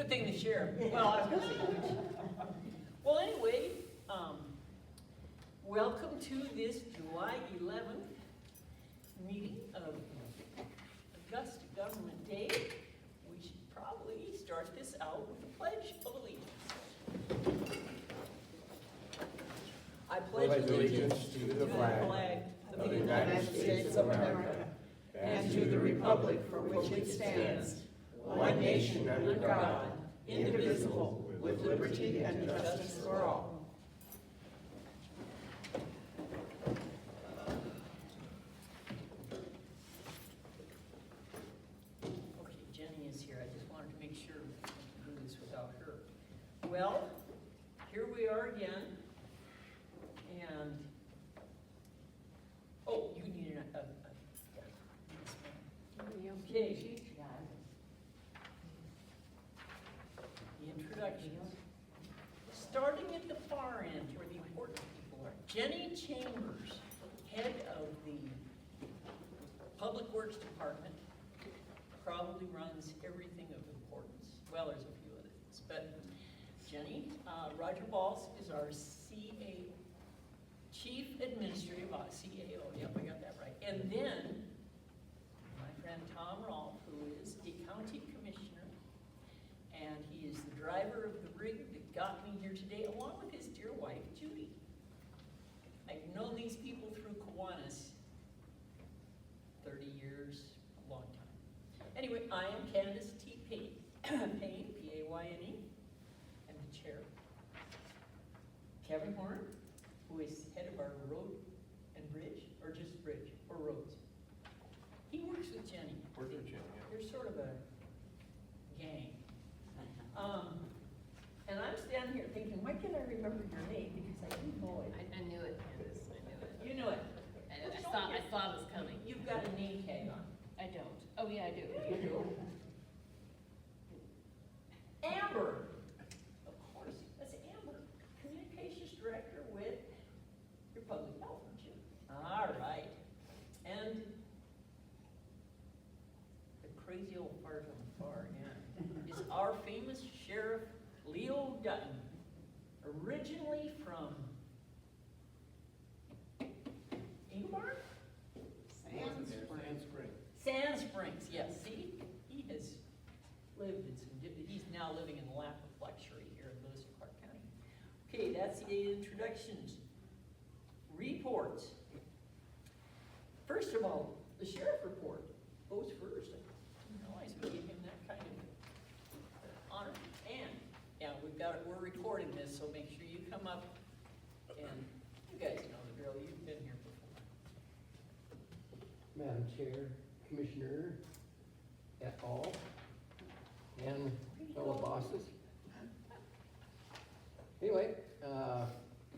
Good thing the sheriff, well, I was gonna say, well, anyway, welcome to this July 11th meeting of Augusta Government Day. We should probably start this out with the Pledge of Allegiance. I pledge allegiance to the flag of the United States of America and to the republic for which it stands, one nation under God, indivisible, with liberty and justice for all. Okay, Jenny is here. I just wanted to make sure we can do this without her. Well, here we are again. And, oh, you need yeah. Okay. The introductions. Starting at the far end, where the important people are. Jenny Chambers, head of the Public Works Department, probably runs everything of importance. Well, there's a few other things, but Jenny. Roger Balls is our Chief Administrative CAO, yep, I got that right. And then, my friend Tom Rolfe, who is a county commissioner, and he is the driver of the rig that got me here today, along with his dear wife, Judy. I've known these people through Kiwanis 30 years, a long time. Anyway, I am Candace T. Payne, P-A-Y-N-E, and the chair. Kevin Horn, who is head of our road and bridge, or just bridge, or roads. He works with Jenny. Works with Jenny, yeah. They're sort of a gang. And I'm standing here thinking, why can't I remember your name? Because I do know it. I knew it, Candace, I knew it. You know it. I saw it was coming. You've got a name tag on. I don't. Oh, yeah, I do. You do. Amber. Of course, that's Amber, Communications Director with your Public Health, aren't you? All right. And the crazy old part on the far end is our famous Sheriff Leo Dutton, originally from Dearborn? Sand Springs, yes. See, he has lived in he's now living in the lap of luxury here in Lewis and Clark County. Okay, that's the introductions. Reports. First of all, the sheriff report goes first. I didn't realize we gave him that kind of honor. And, yeah, we're recording this, so make sure you come up and you guys know the drill. You've been here before. Madam Chair, Commissioner, et al., and fellow bosses. Anyway,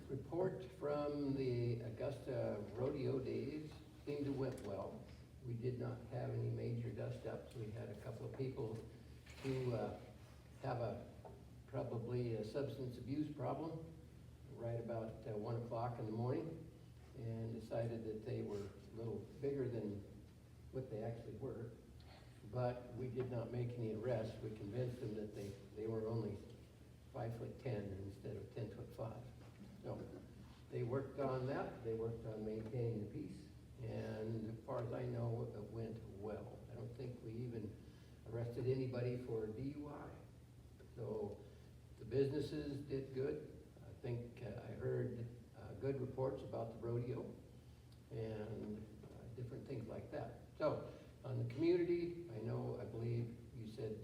report from the Augusta Rodeo days seemed to went well. We did not have any major dust-ups. We had a couple of people who have probably a substance abuse problem right about 1 o'clock in the morning, and decided that they were a little bigger than what they actually were. But we did not make any arrests. We convinced them that they were only 5'10" instead of 10'5". So they worked on that. They worked on maintaining the peace. And as far as I know, it went well. I don't think we even arrested anybody for DUI. So the businesses did good. I think I heard good reports about the rodeo and different things like that. So on the community, I believe you said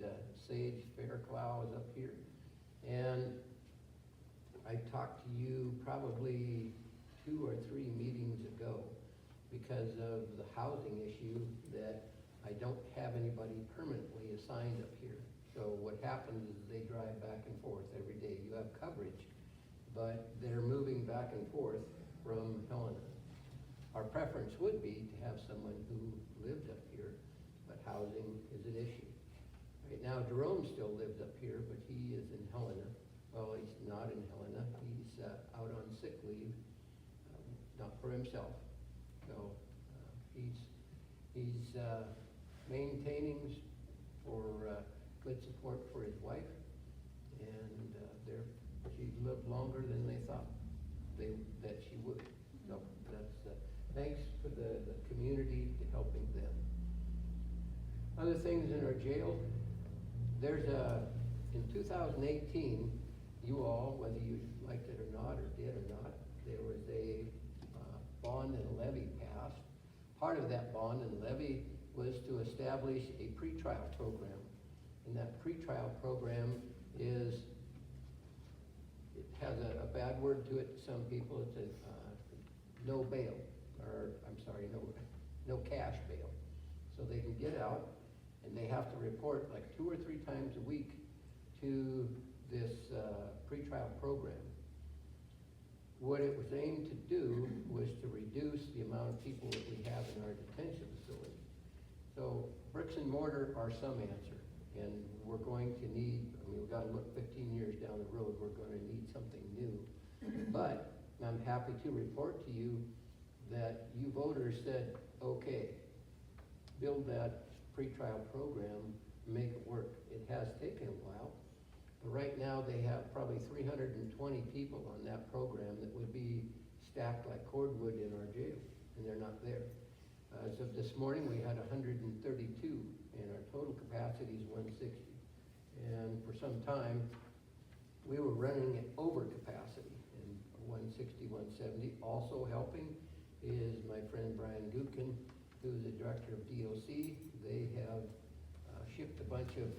Sage Fairclough is up here. And I talked to you probably 2 or 3 meetings ago because of the housing issue that I don't have anybody permanently assigned up here. So what happens is they drive back and forth every day. You have coverage, but they're moving back and forth from Helena. Our preference would be to have someone who lived up here, but housing is an issue. Right now, Jerome still lives up here, but he is in Helena. Well, he's not in Helena. He's out on sick leave, not for himself. So he's maintaining for good support for his wife, she lived longer than they thought that she would. So that's, thanks for the community to helping them. Other things in our jail, there's in 2018, you all, whether you liked it or not, or did or not, there was a bond and levy passed. Part of that bond and levy was to establish a pretrial program. And that pretrial program is, it has a bad word to it to some people. It's a no bail, or I'm sorry, no cash bail. So they can get out and they have to report like 2 or 3 times a week to this pretrial program. What it was aimed to do was to reduce the amount of people that we have in our detention facility. So bricks and mortar are some answer, and we're going to need, I mean, we've got to look 15 years down the road, we're going to need something new. But I'm happy to report to you that you voters said, okay, build that pretrial program, make it work. It has taken a while. But right now, they have probably 320 people on that program that would be stacked like cordwood in our jail, and they're not there. As of this morning, we had 132, and our total capacity is 160. And for some time, we were running at over capacity, and 160, 170. Also helping is my friend Brian Gukin, who's the director of DOC. They have shipped a bunch of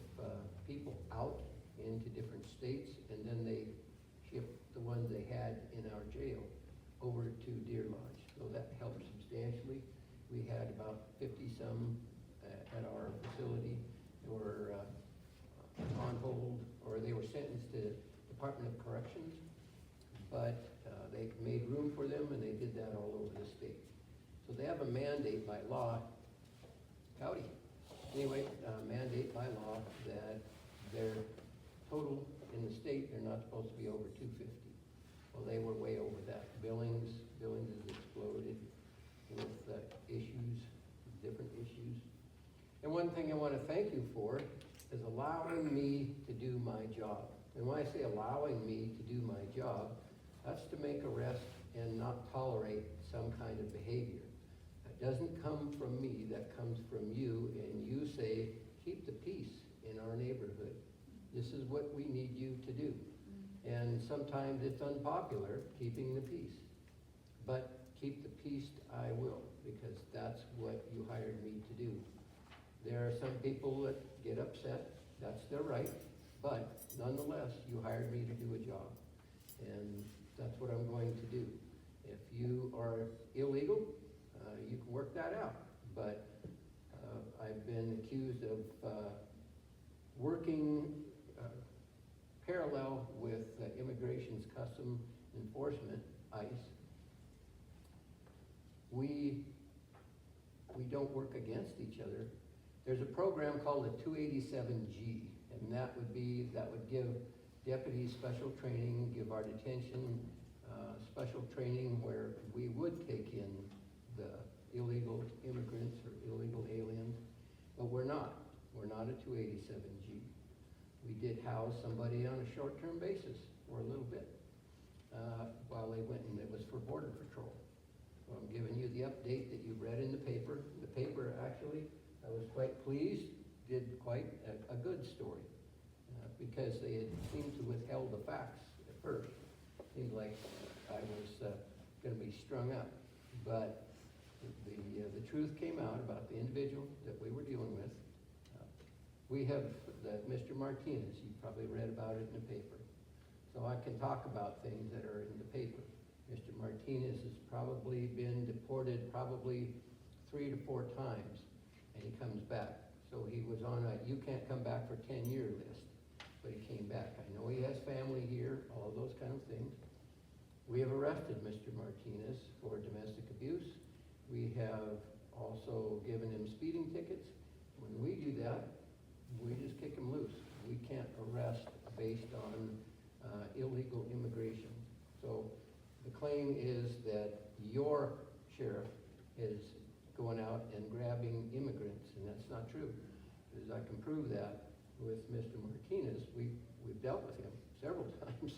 people out into different states, and then they shipped the ones they had in our jail over to Deer Lodge. So that helped substantially. We had about 50-some at our facility that were on hold, or they were sentenced to Department of Corrections, but they made room for them, and they did that all over the state. So they have a mandate by law, mandate by law that their total in the state, they're not supposed to be over 250. Well, they were way over that. Billings has exploded with different issues. And one thing I want to thank you for is allowing me to do my job. And when I say allowing me to do my job, that's to make arrests and not tolerate some kind of behavior. That doesn't come from me, that comes from you, and you say, keep the peace in our neighborhood. This is what we need you to do. And sometimes it's unpopular, keeping the peace. But keep the peace I will, because that's what you hired me to do. There are some people that get upset, that's their right, but nonetheless, you hired me to do a job. And that's what I'm going to do. If you are illegal, you can work that out. But I've been accused of working parallel with Immigration's Custom Enforcement, ICE. We don't work against each other. There's a program called the 287G, and that would give deputies special training, give our detention special training where we would take in the illegal immigrants or illegal aliens, but we're not. We're not a 287G. We did house somebody on a short-term basis for a little bit while they went, and it was for Border Patrol. So I'm giving you the update that you read in the paper. The paper, actually, I was quite pleased, did quite a good story because they had seemed to withheld the facts at first. Seemed like I was going to be strung up, but the truth came out about the individual that we were dealing with. We have Mr. Martinez, you probably read about it in the paper. So I can talk about things that are in the paper. Mr. Martinez has probably been deported 3 to 4 times, and he comes back. So he was on a you can't come back for 10-year list, but he came back. I know he has family here, all those kind of things. We have arrested Mr. Martinez for domestic abuse. We have also given him speeding tickets. When we do that, we just kick him loose. We can't arrest based on illegal immigration. So the claim is that your sheriff is going out and grabbing immigrants, and that's not true. Because I can prove that with Mr. Martinez. We've dealt with him several times,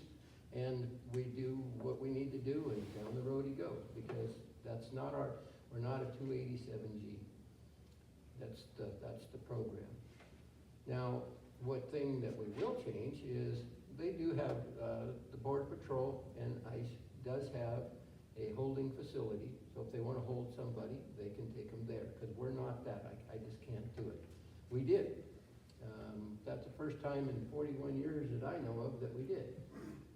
and we do what we need to do, and down the road he goes, because that's not we're not a 287G. That's the program. Now, one thing that we will change is they do have, the Border Patrol and ICE does have a holding facility, so if they wanna hold somebody, they can take them there, because we're not that, I just can't do it. We did. That's the first time in 41 years that I know of that we did.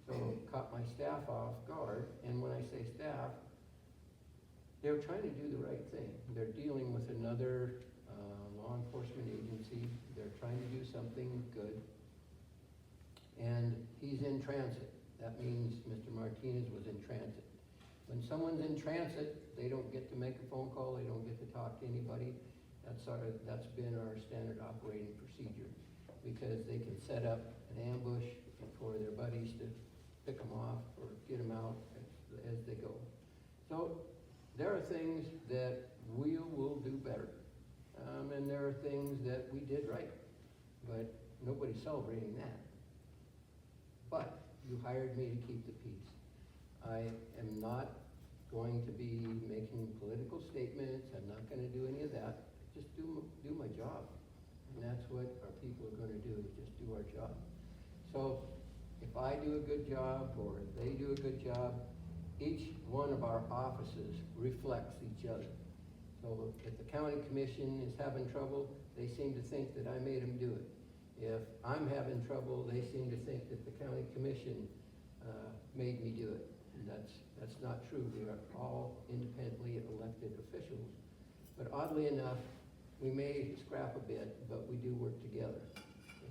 So caught my staff off guard, and when I say staff, they're trying to do the right thing. They're dealing with another law enforcement agency. They're trying to do something good. And he's in transit. That means Mr. Martinez was in transit. When someone's in transit, they don't get to make a phone call, they don't get to talk to anybody. That's been our standard operating procedure, because they can set up an ambush for their buddies to pick them off or get them out as they go. So there are things that we will do better, and there are things that we did right, but nobody's celebrating that. But you hired me to keep the peace. I am not going to be making political statements. I'm not going to do any of that. Just do my job. And that's what our people are going to do, is just do our job. So if I do a good job or they do a good job, each one of our offices reflects each other. So if the county commission is having trouble, they seem to think that I made them do it. If I'm having trouble, they seem to think that the county commission made me do it. And that's not true. We are all independently elected officials. But oddly enough, we may scrap a bit, but we do work together.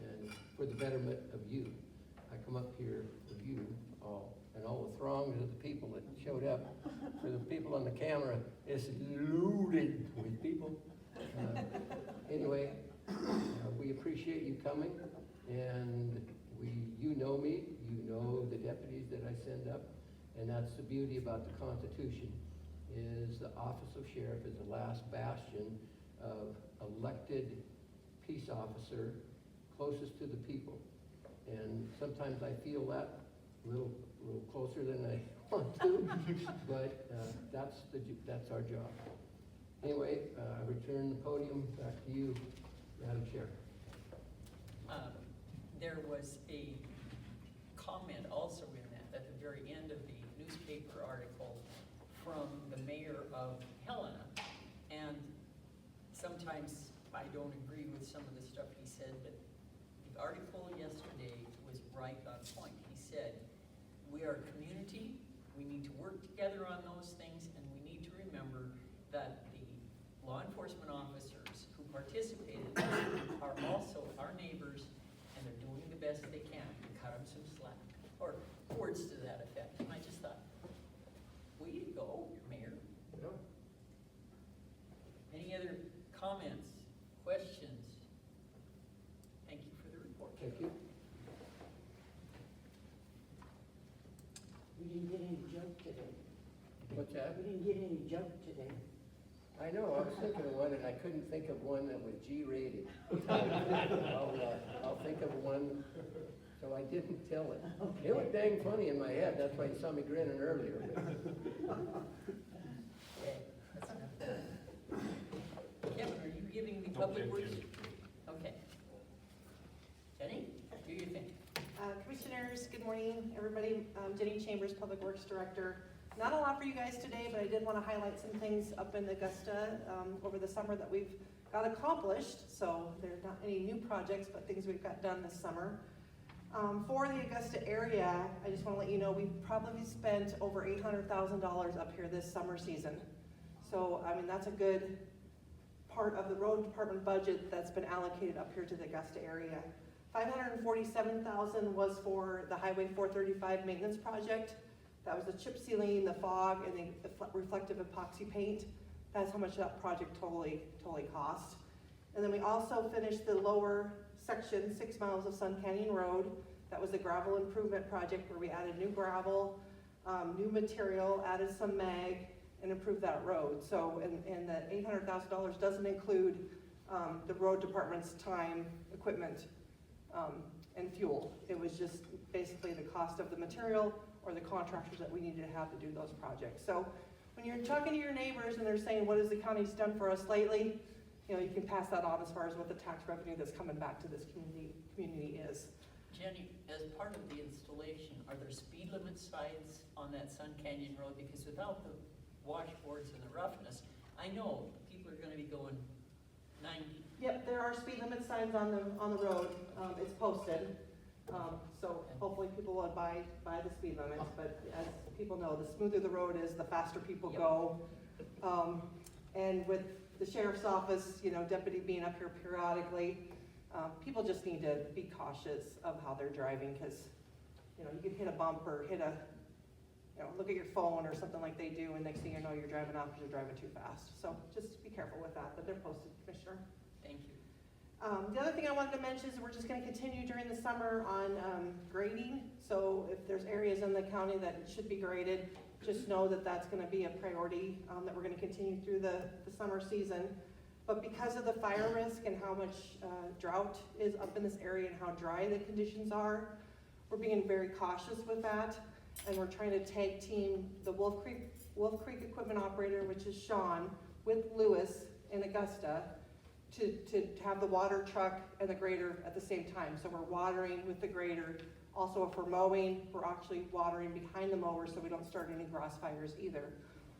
And for the betterment of you, I come up here for you all, and all the throngs of the people that showed up. For the people on the camera, it's loaded with people. Anyway, we appreciate you coming, and you know me, you know the deputies that I send up, and that's the beauty about the Constitution, is the office of sheriff is the last bastion of elected peace officer closest to the people. And sometimes I feel that a little closer than I want to, but that's our job. Anyway, I return the podium back to you, Madam Chair. There was a comment also in that, at the very end of the newspaper article from the mayor of Helena. And sometimes I don't agree with some of the stuff he said, but the article yesterday was right on point. He said, we are a community, we need to work together on those things, and we need to remember that the law enforcement officers who participated are also our neighbors, and they're doing the best they can to cut them some slack, or words to that effect. And I just thought, way to go, Mayor. Yeah. Any other comments, questions? Thank you for the report. Thank you. We didn't get any junk today. What's that? We didn't get any junk today. I know, I was thinking of one, and I couldn't think of one that was G-rated. I'll think of one, so I didn't tell it. Okay. It was dang funny in my head, that's why you saw me grinning earlier. Kevin, are you giving the public works? Okay. Jenny, do your thing. Commissioners, good morning, everybody. Jenny Chambers, Public Works Director. Not a lot for you guys today, but I did want to highlight some things up in Augusta over the summer that we've got accomplished. So there's not any new projects, but things we've got done this summer. For the Augusta area, I just want to let you know we've probably spent over $800,000 up here this summer season. So, I mean, that's a good part of the road department budget that's been allocated up here to the Augusta area. $547,000 was for the Highway 435 maintenance project. That was the chip sealing, the fog, and the reflective epoxy paint. That's how much that project totally cost. And then we also finished the lower section, 6 miles of Sun Canyon Road. That was the gravel improvement project where we added new gravel, new material, added some mag, and improved that road. So, and the $800,000 doesn't include the road department's time, equipment, and fuel. It was just basically the cost of the material or the contractors that we need to have to do those projects. So when you're talking to your neighbors and they're saying, what has the county's done for us lately? You know, you can pass that on as far as what the tax revenue that's coming back to this community is. Jenny, as part of the installation, are there speed limit signs on that Sun Canyon Road? Because without the washboards and the roughness, I know people are gonna be going 90. Yep, there are speed limit signs on the road, it's posted. So hopefully people will abide by the speed limits, but as people know, the smoother the road is, the faster people Yep. go. And with the sheriff's office, you know, deputy being up here periodically, people just need to be cautious of how they're driving, because, you know, you could hit a bump or hit a, you know, look at your phone or something like they do, and next thing you know, you're driving off because you're driving too fast. So just be careful with that, but they're posted, Commissioner. Thank you. The other thing I wanted to mention is we're just gonna continue during the summer on grading. So if there's areas in the county that should be graded, just know that that's gonna be a priority, that we're gonna continue through the summer season. But because of the fire risk and how much drought is up in this area and how dry the conditions are, we're being very cautious with that. And we're trying to tag team the Wolf Creek equipment operator, which is Sean, with Lewis in Augusta, to have the water truck and the grader at the same time. So we're watering with the grader. Also, if we're mowing, we're actually watering behind the mower so we don't start any grass fires either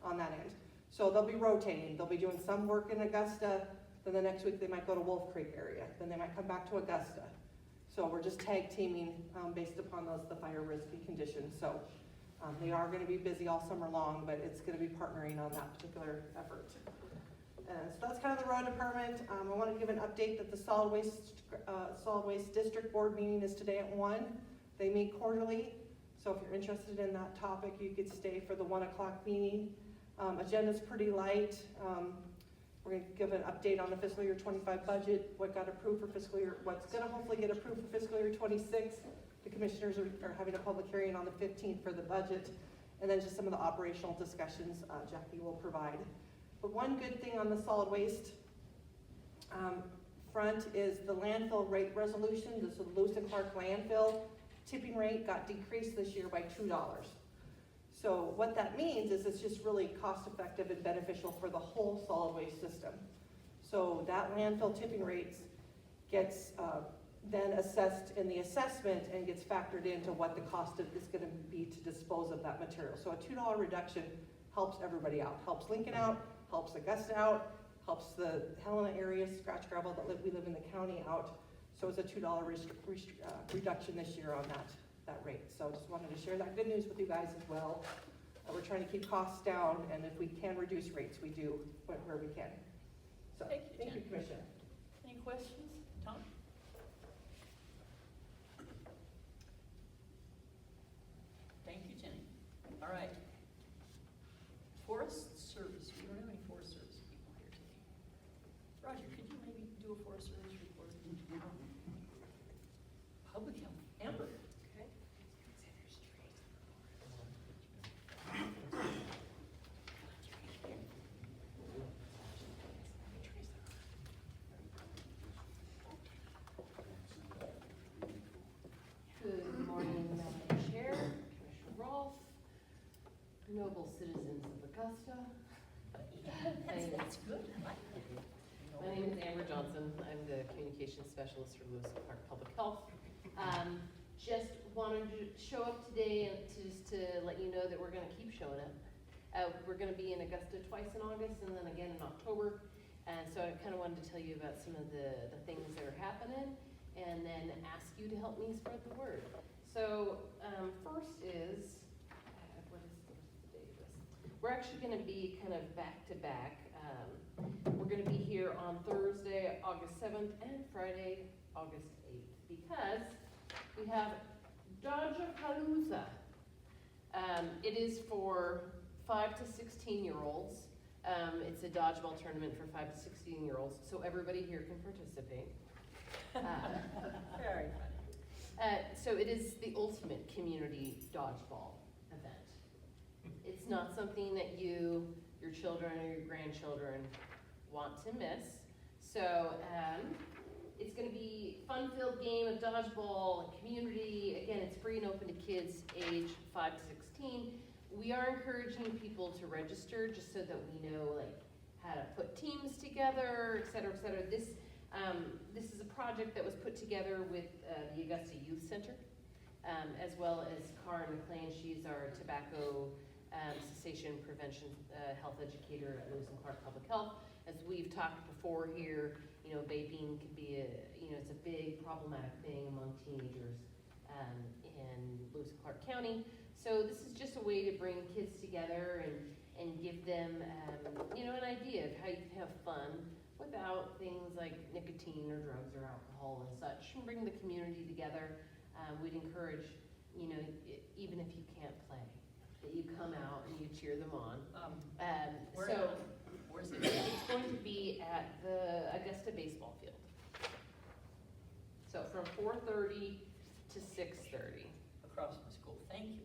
on that end. So they'll be rotating. They'll be doing some work in Augusta, then the next week they might go to Wolf Creek area, then they might come back to Augusta. So we're just tag teaming based upon the fire risky conditions. So they are gonna be busy all summer long, but it's gonna be partnering on that particular effort. So that's kind of the road department. I want to give an update that the solid waste district board meeting is today at 1. They meet quarterly, so if you're interested in that topic, you could stay for the 1 o'clock meeting. Agenda's pretty light. We're going to give an update on the fiscal year 25 budget, what got approved for fiscal year, what's going to hopefully get approved for fiscal year 26. The commissioners are having a public hearing on the 15th for the budget, and then just some of the operational discussions Jackie will provide. But one good thing on the solid waste front is the landfill rate resolution. This is Lewis and Clark landfill tipping rate got decreased this year by $2. So what that means is it's just really cost effective and beneficial for the whole solid waste system. So that landfill tipping rates gets then assessed in the assessment and gets factored into what the cost is going to be to dispose of that material. So a $2 reduction helps everybody out, helps Lincoln out, helps Augusta out, helps the Helena area, scratch gravel that we live in the county out. So it's a $2 reduction this year on that rate. So just wanted to share that good news with you guys as well. We're trying to keep costs down, and if we can reduce rates, we do where we can. So thank you, Commissioner. Any questions, Tom? Thank you, Jenny. All right. Forest Service, we don't have any Forest Service people here today. Roger, could you maybe do a Forest Service report? Public Health, Amber. Okay. Good morning, Madam Chair, Commissioner Rolfe, noble citizens of Augusta. That's good, I like it. My name is Amber Johnson. I'm the Communications Specialist for Lewis and Clark Public Health. Just wanted to show up today to let you know that we're gonna keep showing up. We're gonna be in Augusta twice in August and then again in October. And so I kind of wanted to tell you about some of the things that are happening and then ask you to help me spread the word. So first is, what is the date of this? We're actually gonna be kind of back to back. We're gonna be here on Thursday, August 7th and Friday, August 8th because we have Dodge-a-Palooza. It is for 5 to 16-year-olds. It's a dodgeball tournament for 5 to 16-year-olds, so everybody here can participate. Very funny. So it is the ultimate community dodgeball event. It's not something that your children or your grandchildren want to miss. So it's gonna be fun-filled game of dodgeball and community. Again, it's free and open to kids age 5 to 16. We are encouraging people to register just so that we know like how to put teams together, et cetera, et cetera. This is a project that was put together with the Augusta Youth Center, as well as Karen McLean. She's our tobacco cessation prevention health educator at Lewis and Clark Public Health. As we've talked before here, you know, vaping can be it's a big problematic thing among teenagers in Lewis and Clark County. So this is just a way to bring kids together and give them, an idea of how you can have fun without things like nicotine or drugs or alcohol and such, and bring the community together. We'd encourage, even if you can't play, that you come out and you cheer them on. Where's it? It's going to be at the Augusta baseball field. So from 4:30 to 6:30. Across from school, thank you.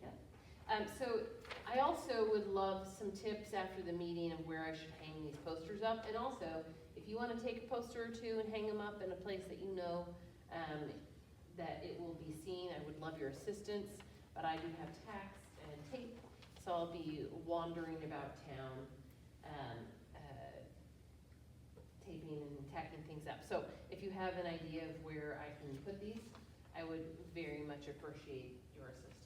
So I also would love some tips after the meeting of where I should hang these posters up. And also, if you want to take a poster or two and hang them up in a place that you know that it will be seen, I would love your assistance. But I do have tacks and tape, so I'll be wandering about town taping and tacking things up. So if you have an idea of where I can put these, I would very much appreciate your assistance.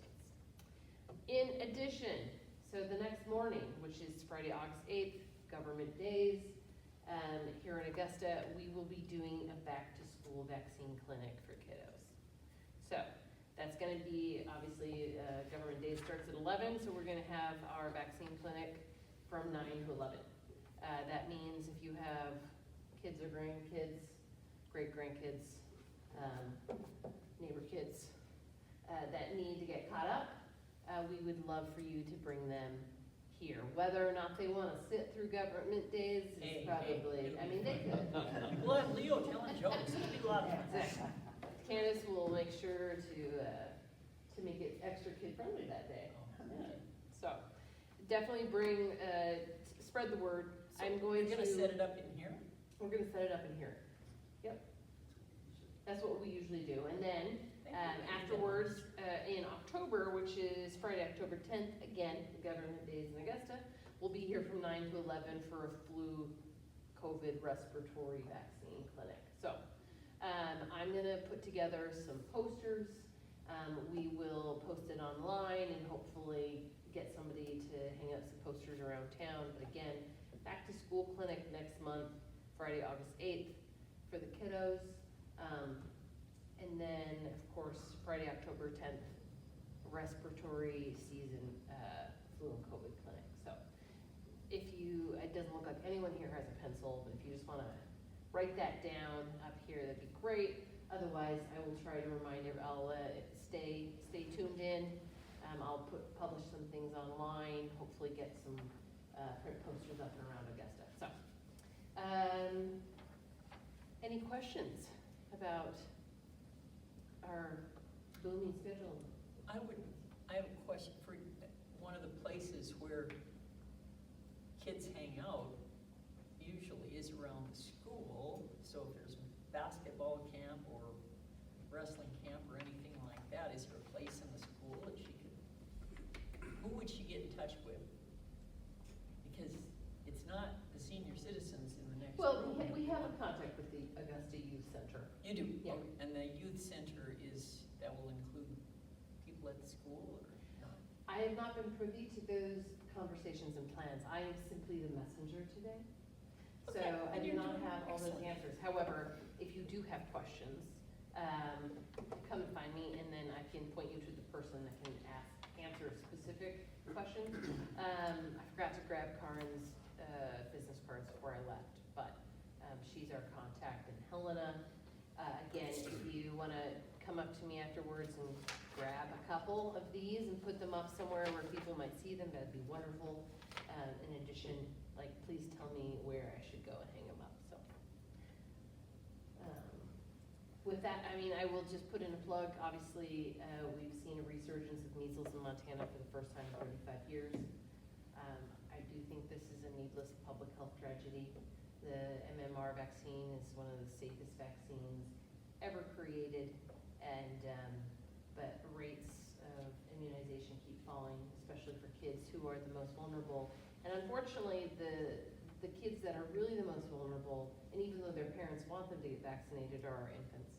In addition, so the next morning, which is Friday, August 8th, Government Days, here in Augusta, we will be doing a back-to-school vaccine clinic for kiddos. So that's gonna be, obviously, Government Days starts at 11, so we're gonna have our vaccine clinic from 9 to 11. That means if you have kids or grandkids, great-grandkids, neighbor kids that need to get caught up, we would love for you to bring them here. Whether or not they want to sit through Government Days is probably, they could. We'll have Leo telling jokes, it'll be a lot of fun. Candace will make sure to make it extra kid-friendly that day. Yeah. So definitely bring, spread the word. So I'm going You're gonna set it up in here? We're gonna set it up in here. Yep. That's what we usually do. And then afterwards, in October, which is Friday, October 10th, again, the Government Days in Augusta, we'll be here from 9 to 11 for a flu COVID respiratory vaccine clinic. So I'm gonna put together some posters. We will post it online and hopefully get somebody to hang up some posters around town. But again, back to school clinic next month, Friday, August 8th for the kiddos. And then, of course, Friday, October 10th, respiratory season flu and COVID clinic. So it doesn't look like anyone here has a pencil, but if you just want to write that down up here, that'd be great. Otherwise, I will try to remind you, I'll stay tuned in. I'll publish some things online, hopefully get some print posters up and around Augusta. So, any questions about our booming schedule? I have a question for one of the places where kids hang out usually is around the school. So if there's basketball camp or wrestling camp or anything like that, is there a place in the school that who would she get in touch with? Because it's not the senior citizens in the next Well, room. we have a contact with the Augusta Youth Center. You do? Yeah. Okay. And the youth center that will include people at the school or not? I have not been privy to those conversations and plans. I am simply the messenger today. So Okay, I do not you're have all those excellent. answers. However, if you do have questions, come and find me and then I can point you to the person that can answer specific questions. I forgot to grab Karen's business cards before I left, but she's our contact. And Helena, again, if you want to come up to me afterwards and grab a couple of these and put them up somewhere where people might see them, that'd be wonderful. In addition, please tell me where I should go and hang them up. So, with that, I will just put in a plug. Obviously, we've seen a resurgence of measles in Montana for the first time in 35 years. I do think this is a needless public health tragedy. The MMR vaccine is one of the safest vaccines. ever created, and, but rates of immunization keep falling, especially for kids who are the most vulnerable. And unfortunately, the kids that are really the most vulnerable, and even though their parents want them to get vaccinated, are our infants.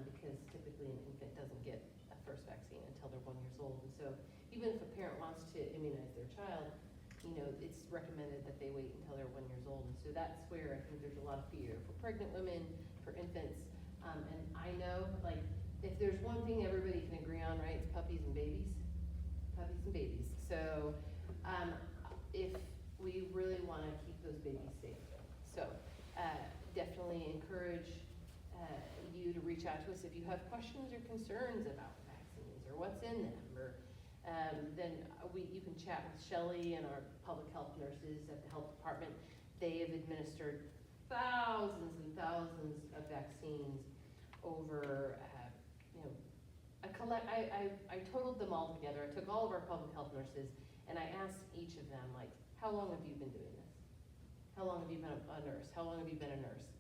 Because typically an infant doesn't get a first vaccine until they're 1 year old. And so even if a parent wants to immunize their child, you know, it's recommended that they wait until they're 1 year old. And so that's where I think there's a lot of fear for pregnant women, for infants. And I know, like, if there's one thing everybody can agree on, right, it's puppies and babies. Puppies and babies. So if we really want to keep those babies safe. So definitely encourage you to reach out to us if you have questions or concerns about vaccines or what's in them, or then you can chat with Shelley and our public health nurses at the health department. They have administered thousands and thousands of vaccines over, you know, I totaled them all together. I took all of our public health nurses and I asked each of them, like, how long have you been doing this? How long have you been a nurse? How long have you been a nurse?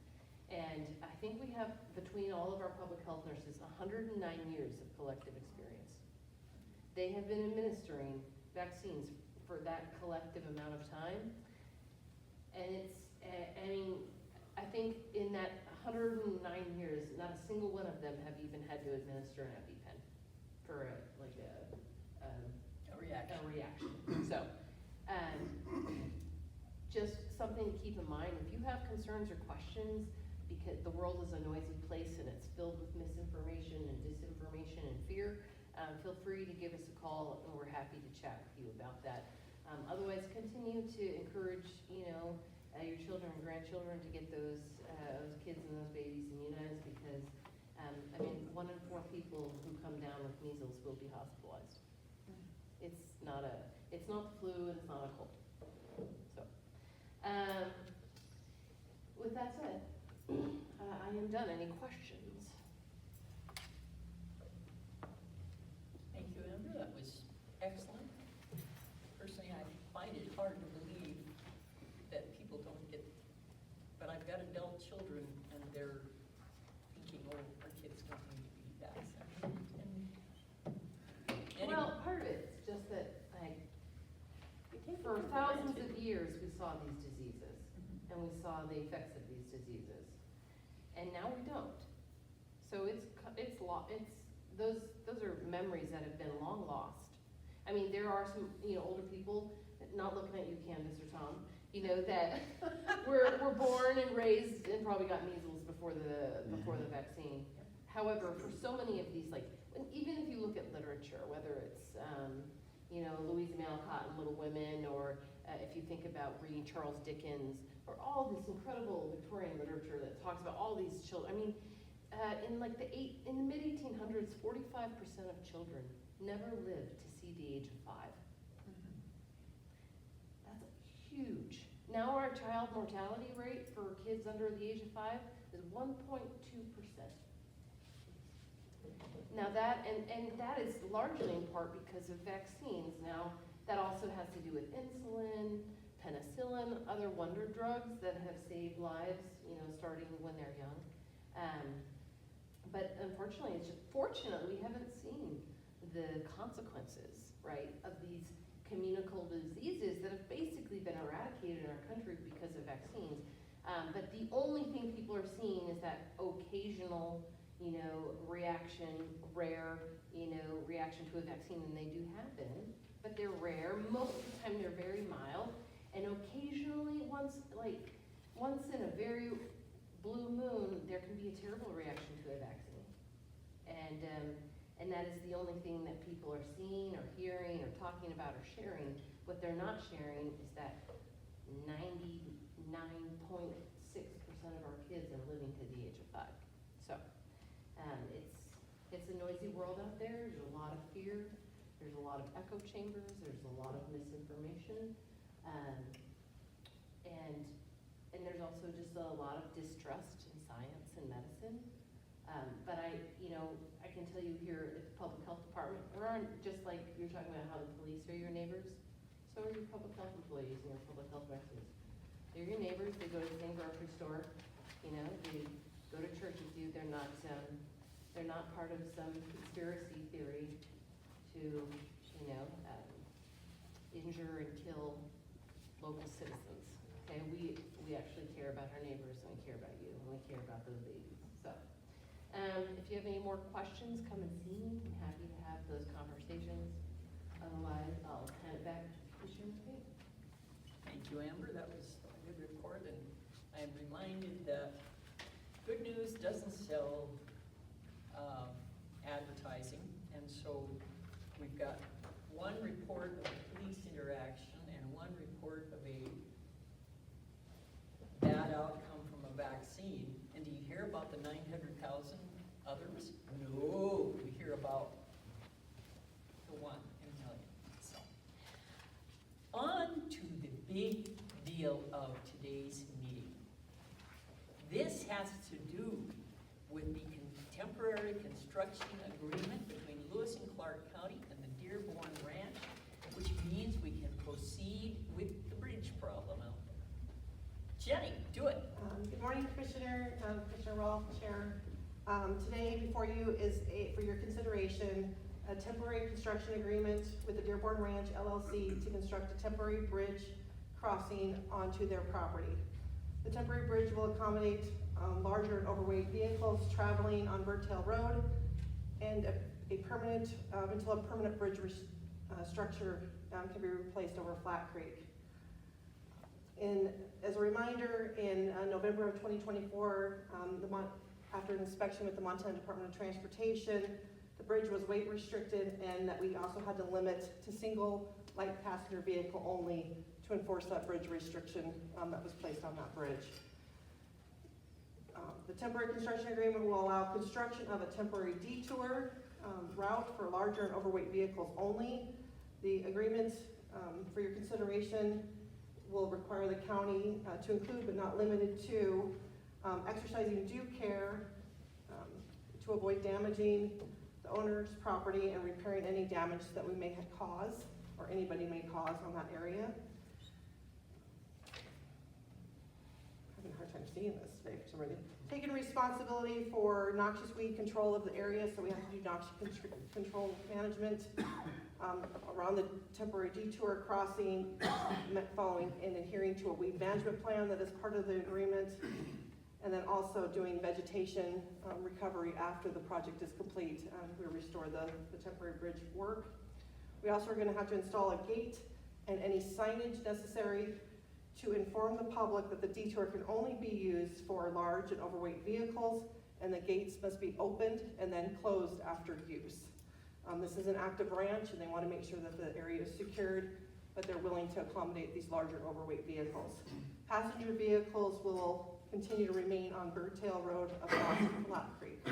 And I think we have, between all of our public health nurses, 109 years of collective experience. They have been administering vaccines for that collective amount of time. And it's, I mean, I think in that 109 years, not a single one of them have even had to administer an EpiPen for a reaction. So, just something to keep in mind. If you have concerns or questions, because the world is a noisy place and it's filled with misinformation and disinformation and fear, feel free to give us a call and we're happy to chat with you about that. Otherwise, continue to encourage, you know, your children and grandchildren to get those kids and those babies immunized, because, I mean, 1 in 4 people who come down with measles will be hospitalized. It's not the flu and it's not a cold. So, with that said, I am done. Any questions? Thank you, Amber, that was excellent. Personally, I find it hard to believe that people don't get, but I've got adult children and they're thinking, oh, our kids don't need to be vaccinated. And Well, part of it's just that, like, for thousands of years, we saw these diseases, and we saw the effects of these diseases, and now we don't. So those are memories that have been long lost. I mean, there are some, you know, older people, not looking at you, Candace or Tom, you know, that were born and raised and probably got measles before the vaccine. However, for so many of these, like, even if you look at literature, whether it's, you know, Louisa May Alcott and Little Women, or if you think about reading Charles Dickens, or all this incredible Victorian literature that talks about all these children. I mean, in the mid-1800s, 45% of children never lived to see the age of 5. That's huge. Now our child mortality rate for kids under the age of 5 is 1.2%. Now that, and that is largely in part because of vaccines. Now, that also has to do with insulin, penicillin, other wonder drugs that have saved lives, you know, starting when they're young. But unfortunately, it's just fortunate we haven't seen the consequences, right, of these communicable diseases that have basically been eradicated in our country because of vaccines. But the only thing people are seeing is that occasional, you know, reaction, rare, you know, reaction to a vaccine, and they do happen, but they're rare. Most of the time they're very mild, and occasionally once in a very blue moon, there can be a terrible reaction to a vaccine. And that is the only thing that people are seeing or hearing or talking about or sharing. What they're not sharing is that 99.6% of our kids are living to the age of 5. So it's a noisy world out there. There's a lot of fear. There's a lot of echo chambers. There's a lot of misinformation. And there's also just a lot of distrust in science and medicine. But I can tell you here at the Public Health Department, just like you're talking about how the police are your neighbors, so are your public health employees and your public health nurses. They're your neighbors. They go to the same grocery store. You know, go to church with you. They're not part of some conspiracy theory to, you know, injure and kill local citizens. Okay, we actually care about our neighbors, and we care about you, and we care about those babies. So, if you have any more questions, come and see me. I'm happy to have those conversations. Otherwise, I'll hand it back to Commissioner Payne. Thank you, Amber, that was a good report, and I am reminded that good news doesn't sell advertising, and so we've got one report of a police interaction and one report of a bad outcome from a vaccine. And do you hear about the 900,000 others? No, we hear about the 1 in a million. So, on to the big deal of today's meeting. This has to do with the temporary construction agreement between Lewis and Clark County and the Dearborn Ranch, which means we can proceed with the bridge problem out there. Jenny, do it. Good morning, Commissioner, Commissioner Rolfe, Chair. Today before you is for your consideration, a temporary construction agreement with the Dearborn Ranch LLC to construct a temporary bridge crossing onto their property. The temporary bridge will accommodate larger and overweight vehicles traveling on Birdtail Road and a permanent, until a permanent bridge structure can be replaced over Flat Creek. As a reminder, in November of 2024, after an inspection with the Montana Department of Transportation, the bridge was weight restricted, and that we also had to limit to single light passenger vehicle only to enforce that bridge restriction that was placed on that bridge. The temporary construction agreement will allow construction of a temporary detour route for larger and overweight vehicles only. The agreement, for your consideration, will require the county to include but not limited to exercising due care to avoid damaging the owner's property and repairing any damage that we may have caused or anybody may cause on that area. I'm having a hard time seeing this today for some reason. Taking responsibility for noxious weed control of the area, so we have to do noxious control management around the temporary detour crossing, following and adhering to a weed management plan that is part of the agreement, and then also doing vegetation recovery after the project is complete. We restore the temporary bridge work. We also are going to have to install a gate and any signage necessary to inform the public that the detour can only be used for large and overweight vehicles, and the gates must be opened and then closed after use. This is an active ranch, and they want to make sure that the area is secured, but they're willing to accommodate these larger overweight vehicles. Passenger vehicles will continue to remain on Birdtail Road across Flat Creek.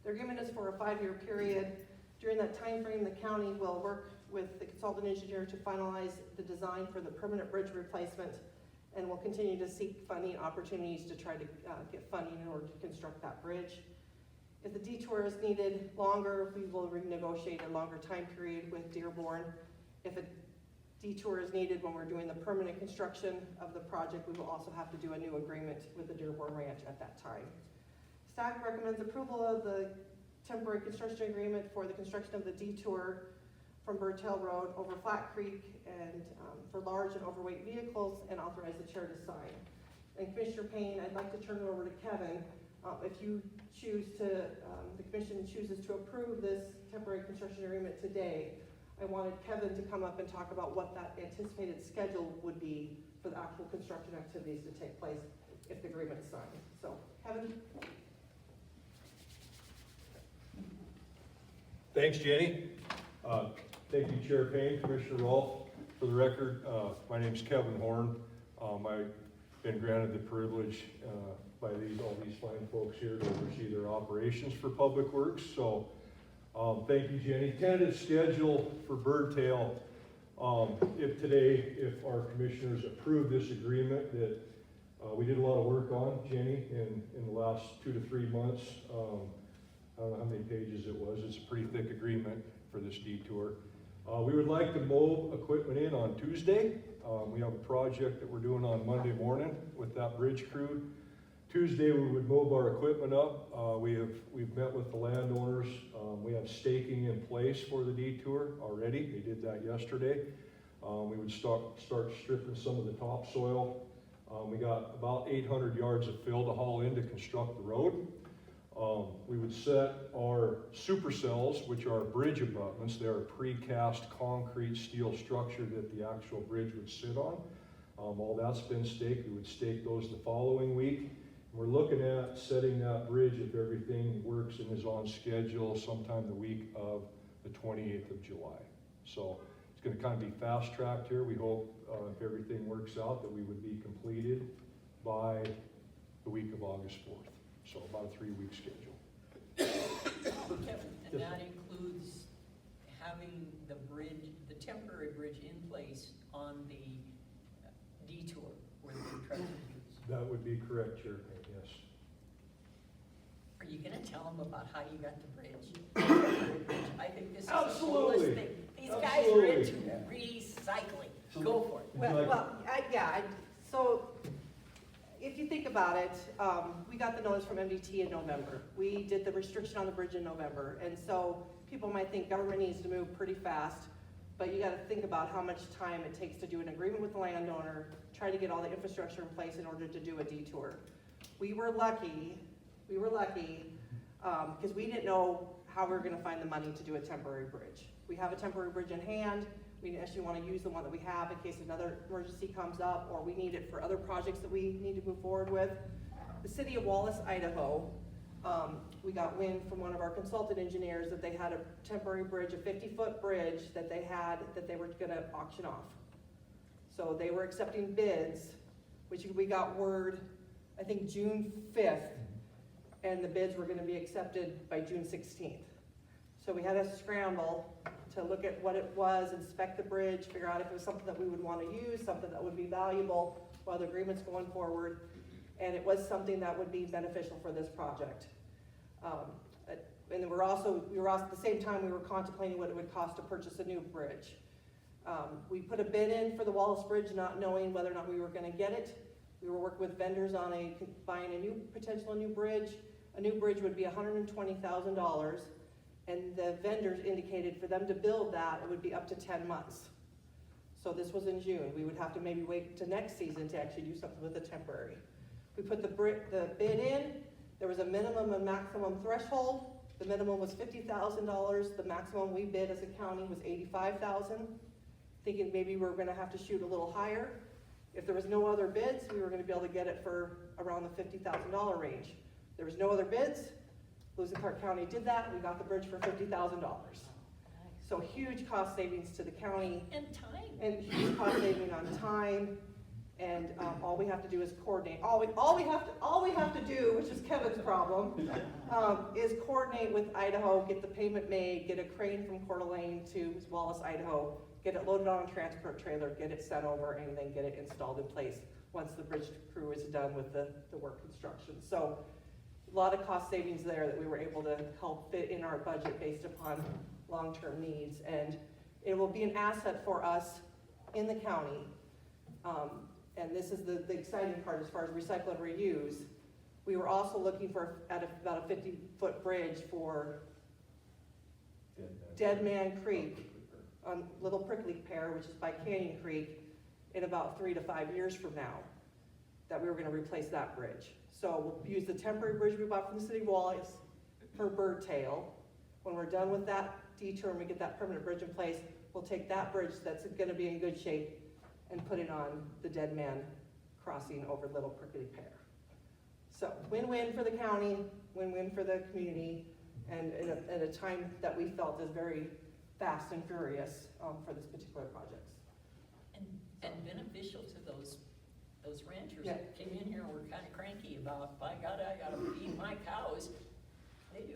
The agreement is for a 5-year period. During that time frame, the county will work with the consultant engineer to finalize the design for the permanent bridge replacement, and will continue to seek funding opportunities to try to get funding in order to construct that bridge. If the detour is needed longer, we will renegotiate a longer time period with Dearborn. If a detour is needed when we're doing the permanent construction of the project, we will also have to do a new agreement with the Dearborn Ranch at that time. Staff recommends approval of the temporary construction agreement for the construction of the detour from Birdtail Road over Flat Creek and for large and overweight vehicles, and authorize the chair to sign. And Commissioner Payne, I'd like to turn it over to Kevin. If you choose to, the commission chooses to approve this temporary construction agreement today, I wanted Kevin to come up and talk about what that anticipated schedule would be for the actual construction activities to take place if the agreement is signed. So, Kevin? Thanks, Jenny. Thank you, Chair Payne, Commissioner Rolfe. For the record, my name is Kevin Horn. I've been granted the privilege by all these fine folks here to oversee their operations for Public Works. So, thank you, Jenny. Tentative schedule for Birdtail. If our commissioners approve this agreement that we did a lot of work on, Jenny, in the last 2 to 3 months. I don't know how many pages it was. It's a pretty thick agreement for this detour. We would like to mow equipment in on Tuesday. We have a project that we're doing on Monday morning with that bridge crew Tuesday, we would move our equipment up. We've met with the landowners. We have staking in place for the detour already. They did that yesterday. We would start stripping some of the topsoil. We got about 800 yards of fill to haul in to construct the road. We would set our supercells, which are bridge abutments. They're a precast concrete steel structure that the actual bridge would sit on. All that's been staked. We would stake those the following week. We're looking at setting that bridge, if everything works and is on schedule, sometime the week of the 28th of July. So it's going to kind of be fast-tracked here. We hope, if everything works out, that we would be completed by the week of August 4th. So about a 3-week schedule. Kevin, and that includes having the bridge, the temporary bridge in place on the detour where the trucks are used. That would be correct, Chair Payne, yes. Are you gonna tell them about how you got the bridge? I think this is the coolest Absolutely. thing. These guys are into Absolutely. recycling. Go for it. Would you like- So if you think about it, we got the notice from MDT in November. We did the restriction on the bridge in November, and so people might think government needs to move pretty fast, but you gotta think about how much time it takes to do an agreement with the landowner, try to get all the infrastructure in place in order to do a detour. We were lucky, because we didn't know how we were gonna find the money to do a temporary bridge. We have a temporary bridge in hand. We actually wanna use the one that we have in case another emergency comes up, or we need it for other projects that we need to move forward with. The city of Wallace, Idaho, we got wind from one of our consultant engineers that they had a temporary bridge, a 50-foot bridge that they were gonna auction off. So they were accepting bids, which we got word, I think June 5th, and the bids were gonna be accepted by June 16th. So we had to scramble to look at what it was, inspect the bridge, figure out if it was something that we would wanna use, something that would be valuable while the agreement's going forward. And it was something that would be beneficial for this project. And we were also, at the same time, we were contemplating what it would cost to purchase a new bridge. We put a bid in for the Wallace Bridge, not knowing whether or not we were gonna get it. We were working with vendors on buying a potential new bridge. A new bridge would be $120,000, and the vendors indicated for them to build that, it would be up to 10 months. So this was in June. We would have to maybe wait to next season to actually do something with the temporary. We put the bid in. There was a minimum and maximum threshold. The minimum was $50,000. The maximum we bid as a county was $85,000. Thinking maybe we were gonna have to shoot a little higher. If there was no other bids, we were gonna be able to get it for around the $50,000 range. There was no other bids. Lewis and Clark County did that. We got the bridge for $50,000. So huge cost savings to the county. And time. And huge cost saving on time. And all we have to do is coordinate. All we have to do, which is Kevin's problem, is coordinate with Idaho, get the payment made, get a crane from Coeur d'Alene to Wallace, Idaho, get it loaded on a transport trailer, get it sent over, and then get it installed in place once the bridge crew is done with the work construction. So a lot of cost savings there that we were able to help fit in our budget based upon long-term needs. And it will be an asset for us in the county. And this is the exciting part as far as recycle and reuse. We were also looking at about a 50-foot bridge for Dead Man Creek on Little Prickly Pear, which is by Canyon Creek, in about 3 to 5 years from now, that we were gonna replace that bridge. So we'll use the temporary bridge we bought from the city of Wallace for Bird Tail. When we're done with that detour and we get that permanent bridge in place, we'll take that bridge that's gonna be in good shape and put it on the Dead Man crossing over Little Prickly Pear. So win-win for the county, win-win for the community, and at a time that we felt is very fast and furious for this particular project. And beneficial to those ranchers Yeah. that came in here and were kind of cranky about, by God, I gotta feed my cows. They do.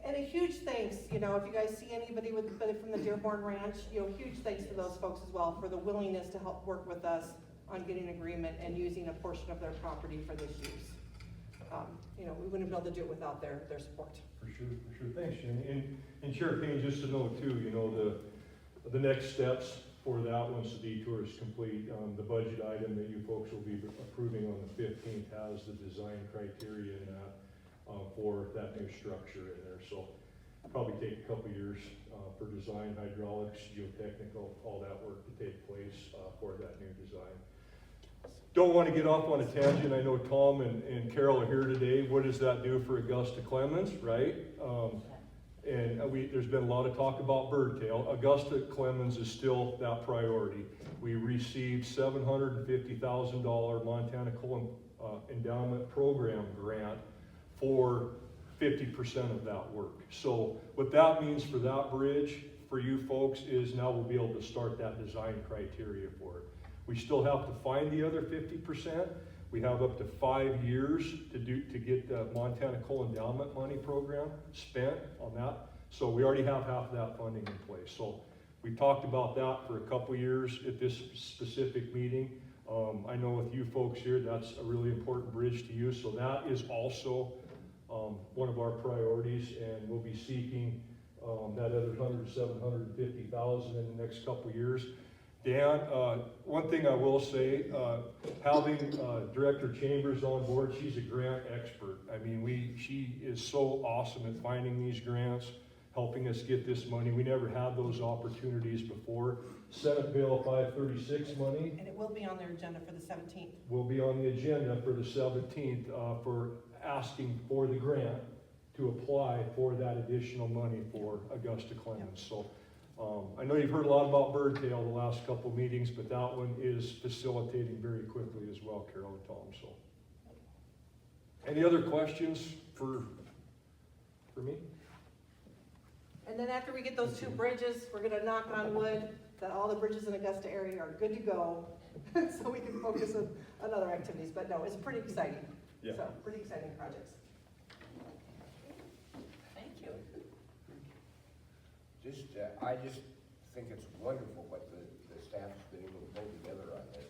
And a huge thanks, if you guys see anybody from the Dearborn Ranch, huge thanks to those folks as well for the willingness to help work with us on getting agreement and using a portion of their property for this use. We wouldn't be able to do it without their support. For sure. Thanks, Jenny. And Chair Payne, just to know too, the next steps for that once the detour is complete. The budget item that you folks will be approving on the 15th has the design criteria in that for that new structure in there. So probably take a couple years for design, hydraulics, geotechnical, all that work to take place for that new design. Don't want to get off on a tangent. I know Tom and Carol are here today. What does that do for Augusta Clemens, right? And there's been a lot of talk about birdtail. Augusta Clemens is still that priority. We received $750,000 Montana Coal Endowment Program grant for 50% of that work. So what that means for that bridge, for you folks, is now we'll be able to start that design criteria for it. We still have to find the other 50%. We have up to 5 years to get the Montana Coal Endowment Money Program spent on that. So we already have half of that funding in place. So we talked about that for a couple years at this specific meeting. I know with you folks here, that's a really important bridge to you. So that is also one of our priorities, and we'll be seeking that other $750,000 in the next couple years. Dan, one thing I will say, having Director Chambers on board, she's a grant expert. I mean, she is so awesome at finding these grants, helping us get this money. We never had those opportunities before. Senate Bill 536 money. And it will be on their agenda for the 17th. Will be on the agenda for the 17th for asking for the grant to apply for that additional money for Augusta Clemens. So I know you've heard a lot about birdtail the last couple of meetings, but that one is facilitating very quickly as well, Carol and Tom. So, any other questions for me? And then after we get those 2 bridges, we're gonna knock on wood that all the bridges in Augusta area are good to go, so we can focus on other activities. But no, it's pretty exciting. Yeah. So, pretty exciting projects. Thank you. I just think it's wonderful what the staff's been able to pull together on this.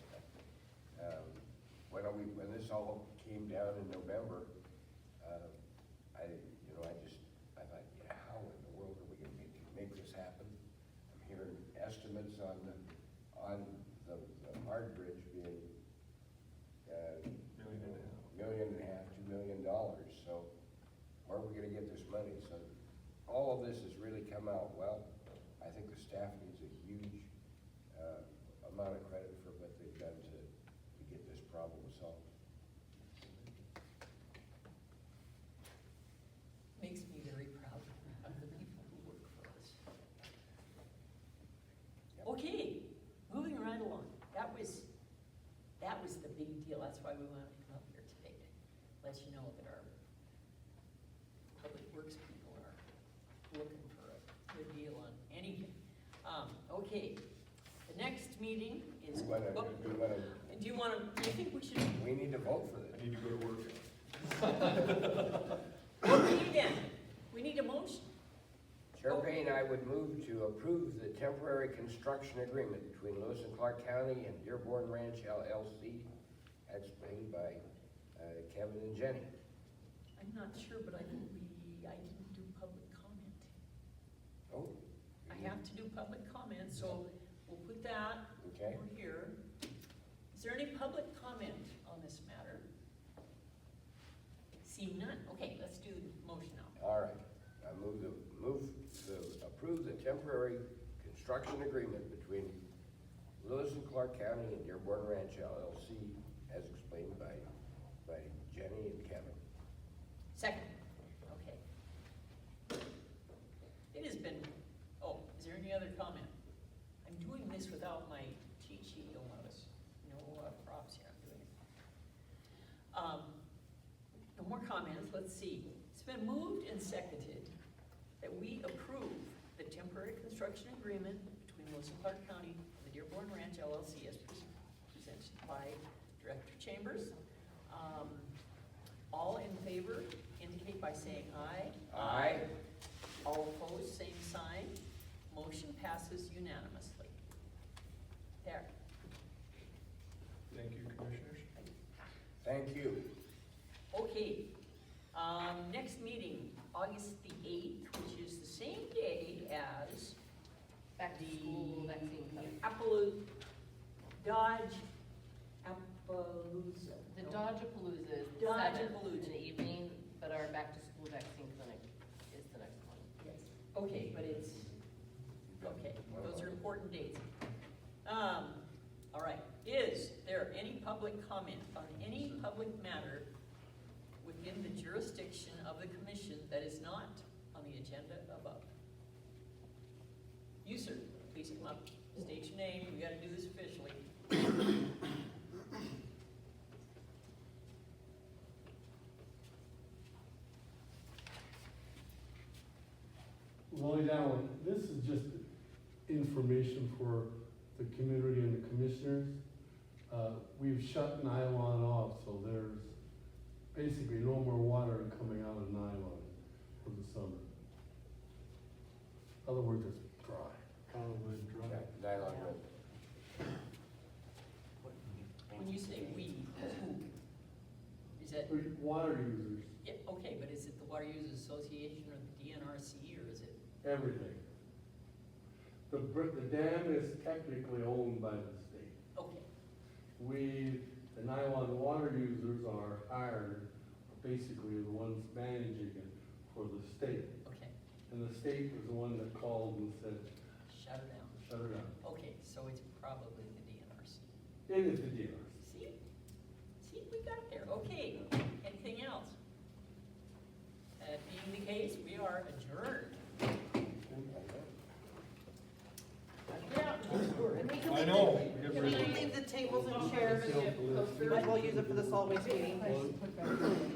When this all came down in November, I thought, how in the world are we gonna make this happen? I'm hearing estimates on the hard bridge being $1.5 million, $2 million. So where are we gonna get this money? So all of this has really come out well. I think the staff needs a huge amount of credit for what they've done to get this problem solved. Makes me very proud of the people who work for us. Okay, moving right along. That was the big deal. That's why we wanted to come up here today, to let you know that our public works people are looking for a good deal on anything. Okay, the next meeting is. Do Do you think we should? we need to vote for this. I need to go to work. Okay then, we need a motion. Chair Payne, I would move to approve the temporary construction agreement between Lewis and Clark County and Dearborn Ranch LLC, explained by Kevin and Jenny. I'm not sure, but I didn't do public comment. Oh. I have to do public comment, so we'll put that Okay. over here. Is there any public comment on this matter? See none? Okay, let's do the motion now. All right. I move to approve the temporary construction agreement between Lewis and Clark County and Dearborn Ranch LLC, as explained by Jenny and Kevin. Second. Okay. It has been, is there any other comment? I'm doing this without my cheat sheet, you'll notice. No props here, I'm doing it. No more comments, let's see. It's been moved and seconded that we approve the temporary construction agreement between Lewis and Clark County and the Dearborn Ranch LLC as presented by Director Chambers. All in favor indicate by saying aye. Aye. All opposed, same sign. Motion passes unanimously. There. Thank you, Commissioners. Thank you. Okay, next meeting, August the 8th, which is the same day as Back to school vaccine clinic. Apple Dodge Appaloosa. The No. Dodgepalooza is the Dodgepalooza. 7th in the evening, but our back-to-school vaccine clinic is the next one. Yes, okay, but it's, okay, those are important dates. All right, is there any public comment on any public matter within the jurisdiction of the commission that is not on the agenda above? You, sir, please come up, state your name, we gotta do this officially. Lily Dallin, this is just information for the community and the commissioners. We've shut nylon off, so there's basically no more water coming out of nylon for the summer. In other words, it's dry. Nylon rope. When you say we, who? Is that, Water users, yeah, okay, but is it the Water Users Association or the DNRC, or is it? everything. The dam is technically owned by the state. Okay, The nylon water users are hired, basically the ones managing it for the state. okay, And the state was the one that called and said, shut her down. shut her down. Okay, so it's probably the DNRC. It is the dealer. See, we got there, okay, anything else? That being the case, we are adjourned. I know. Can we leave the tables and chairs? We'll use it for the solid waste meeting.